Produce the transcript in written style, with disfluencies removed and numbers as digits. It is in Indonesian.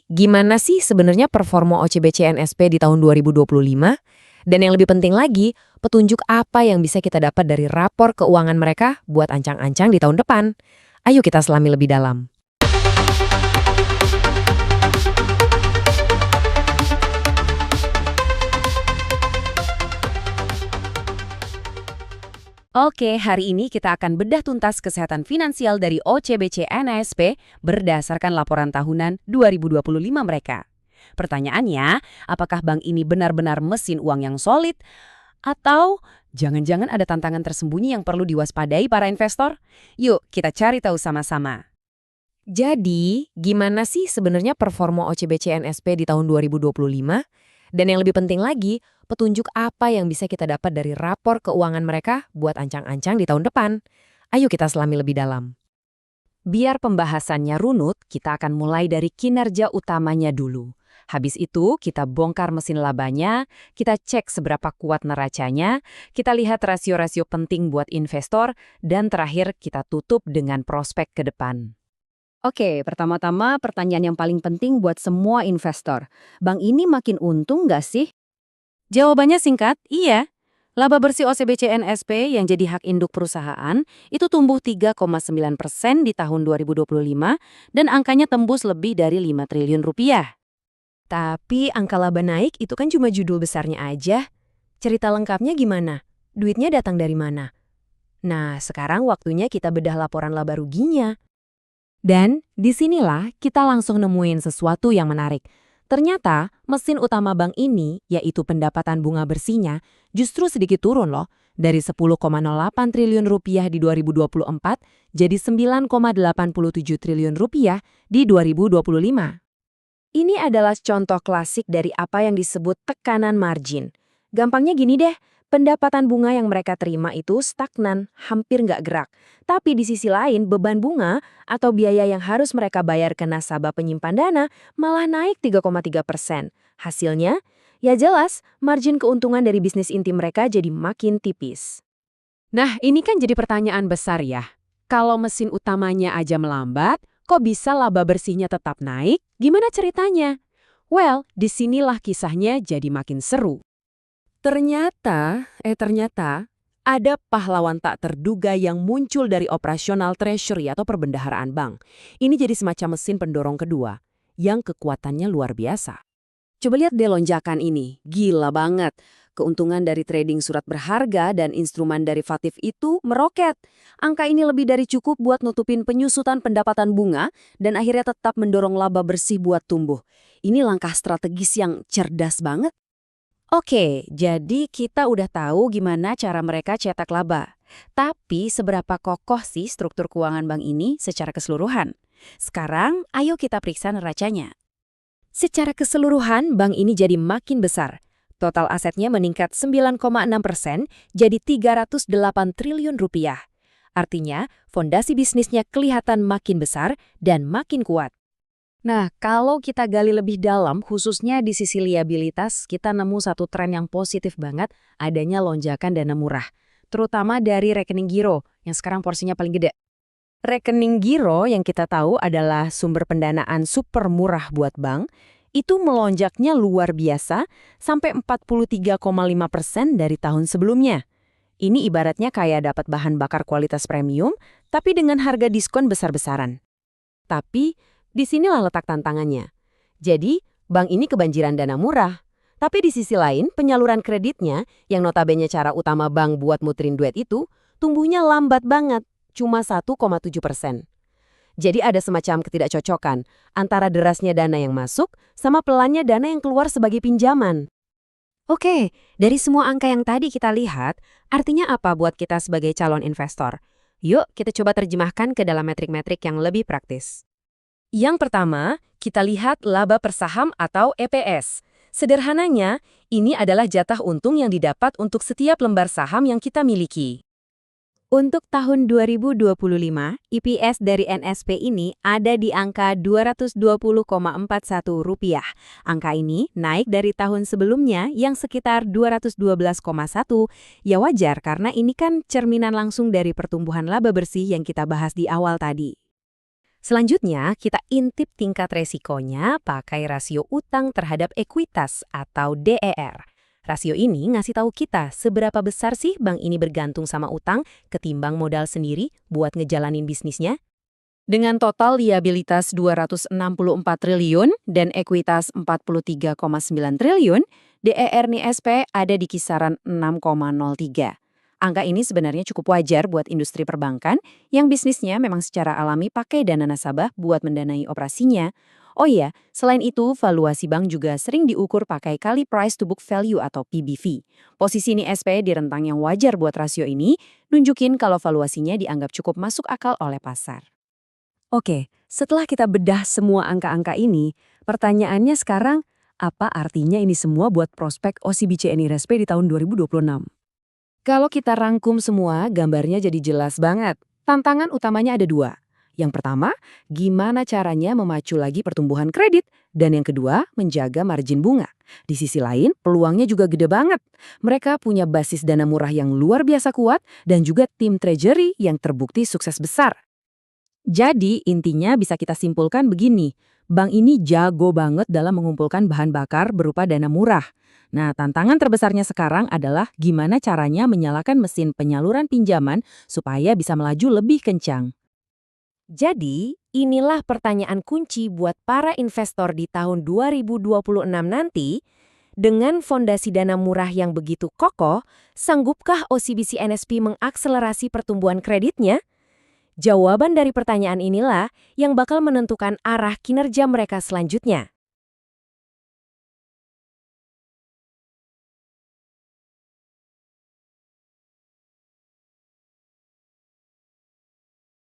Gimana sih sebenarnya performa OCBC NSP di tahun 2025? Dan yang lebih penting lagi, petunjuk apa yang bisa kita dapat dari rapor keuangan mereka buat ancang-ancang di tahun depan? Ayo kita selami lebih dalam. Oke, hari ini kita akan bedah tuntas kesehatan finansial dari OCBC NSP berdasarkan laporan tahunan 2025 mereka. Pertanyaannya, apakah bank ini benar-benar mesin uang yang solid? Atau jangan-jangan ada tantangan tersembunyi yang perlu diwaspadai para investor? Yuk, kita cari tahu sama-sama. Jadi, gimana sih sebenarnya performa OCBC NSP di tahun 2025? Dan yang lebih penting lagi, petunjuk apa yang bisa kita dapat dari rapor keuangan mereka buat ancang-ancang di tahun depan? Ayo kita selami lebih dalam. Biar pembahasannya runut, kita akan mulai dari kinerja utamanya dulu. Habis itu, kita bongkar mesin labanya, kita cek seberapa kuat neracanya, kita lihat rasio-rasio penting buat investor, dan terakhir kita tutup dengan prospek ke depan. Oke, pertama-tama pertanyaan yang paling penting buat semua investor. Bank ini makin untung nggak sih? Jawabannya singkat, iya. Laba bersih OCBC NSP yang jadi hak induk perusahaan itu tumbuh 3,9% di tahun 2025 dan angkanya tembus lebih dari 5 triliun rupiah. Tapi angka laba naik itu kan cuma judul besarnya aja. Cerita lengkapnya gimana? Duitnya datang dari mana? Nah, sekarang waktunya kita bedah laporan laba ruginya. Dan disinilah kita langsung nemuin sesuatu yang menarik. Ternyata mesin utama bank ini, yaitu pendapatan bunga bersihnya, justru sedikit turun loh. Dari 10,08 triliun rupiah di 2024 jadi 9,87 triliun rupiah di 2025. Ini adalah contoh klasik dari apa yang disebut tekanan margin. Gampangnya gini deh, pendapatan bunga yang mereka terima itu stagnan, hampir nggak gerak. Tapi di sisi lain, beban bunga atau biaya yang harus mereka bayar ke nasabah penyimpan dana malah naik 3,3%. Hasilnya, ya jelas, margin keuntungan dari bisnis inti mereka jadi makin tipis. Nah, ini kan jadi pertanyaan besar ya. Kalau mesin utamanya aja melambat, kok bisa laba bersihnya tetap naik? Gimana ceritanya? Well, disinilah kisahnya jadi makin seru. Ternyata ada pahlawan tak terduga yang muncul dari operasional treasury atau perbendaharaan bank. Ini jadi semacam mesin pendorong kedua, yang kekuatannya luar biasa. Coba lihat deh lonjakan ini, gila banget. Keuntungan dari trading surat berharga dan instrumen derivatif itu meroket. Angka ini lebih dari cukup buat nutupin penyusutan pendapatan bunga dan akhirnya tetap mendorong laba bersih buat tumbuh. Ini langkah strategis yang cerdas banget. Oke, jadi kita udah tahu gimana cara mereka cetak laba. Tapi seberapa kokoh sih struktur keuangan bank ini secara keseluruhan? Sekarang, ayo kita periksa neracanya. Secara keseluruhan, bank ini jadi makin besar. Total asetnya meningkat 9,6% jadi 308 triliun rupiah. Artinya, fondasi bisnisnya kelihatan makin besar dan makin kuat. Nah, kalau kita gali lebih dalam, khususnya di sisi liabilitas, kita nemu satu tren yang positif banget, adanya lonjakan dana murah. Terutama dari rekening giro, yang sekarang porsinya paling gede. Rekening giro yang kita tahu adalah sumber pendanaan super murah buat bank, itu melonjaknya luar biasa sampai 43,5% dari tahun sebelumnya. Ini ibaratnya kayak dapat bahan bakar kualitas premium, tapi dengan harga diskon besar-besaran. Tapi, disinilah letak tantangannya. Jadi, bank ini kebanjiran dana murah. Tapi di sisi lain, penyaluran kreditnya, yang notabene cara utama bank buat muterin duit itu, tumbuhnya lambat banget, cuma 1,7%. Jadi ada semacam ketidakcocokan antara derasnya dana yang masuk sama pelannya dana yang keluar sebagai pinjaman. Oke, dari semua angka yang tadi kita lihat, artinya apa buat kita sebagai calon investor? Yuk, kita coba terjemahkan ke dalam metrik-metrik yang lebih praktis. Yang pertama, kita lihat laba per saham atau EPS. Sederhananya, ini adalah jatah untung yang didapat untuk setiap lembar saham yang kita miliki. Untuk tahun 2025, EPS dari NSP ini ada di angka Rp220,41. Angka ini naik dari tahun sebelumnya yang sekitar 212,1. Ya wajar karena ini kan cerminan langsung dari pertumbuhan laba bersih yang kita bahas di awal tadi. Selanjutnya, kita intip tingkat resikonya pakai rasio utang terhadap ekuitas atau DER. Rasio ini ngasih tahu kita seberapa besar sih bank ini bergantung sama utang ketimbang modal sendiri buat ngejalanin bisnisnya. Dengan total liabilitas 264 triliun dan ekuitas 43,9 triliun, DER NISP ada di kisaran 6,03. Angka ini sebenarnya cukup wajar buat industri perbankan yang bisnisnya memang secara alami pakai dana nasabah buat mendanai operasinya. Oh iya, selain itu, valuasi bank juga sering diukur pakai kali price to book value atau PBV. Posisi NISP di rentang yang wajar buat rasio ini nunjukin kalau valuasinya dianggap cukup masuk akal oleh pasar. Oke, setelah kita bedah semua angka-angka ini, pertanyaannya sekarang, apa artinya ini semua buat prospek OCBC NISP di tahun 2026? Kalau kita rangkum semua, gambarnya jadi jelas banget. Tantangan utamanya ada dua. Yang pertama, gimana caranya memacu lagi pertumbuhan kredit, dan yang kedua, menjaga margin bunga. Di sisi lain, peluangnya juga gede banget. Mereka punya basis dana murah yang luar biasa kuat, dan juga tim treasury yang terbukti sukses besar. Jadi, intinya bisa kita simpulkan begini, bank ini jago banget dalam mengumpulkan bahan bakar berupa dana murah. Nah, tantangan terbesarnya sekarang adalah gimana caranya menyalakan mesin penyaluran pinjaman supaya bisa melaju lebih kencang. Jadi, inilah pertanyaan kunci buat para investor di tahun 2026 nanti. Dengan fondasi dana murah yang begitu kokoh, sanggupkah OCBC NSP mengakselerasi pertumbuhan kreditnya? Jawaban dari pertanyaan inilah yang bakal menentukan arah kinerja mereka selanjutnya.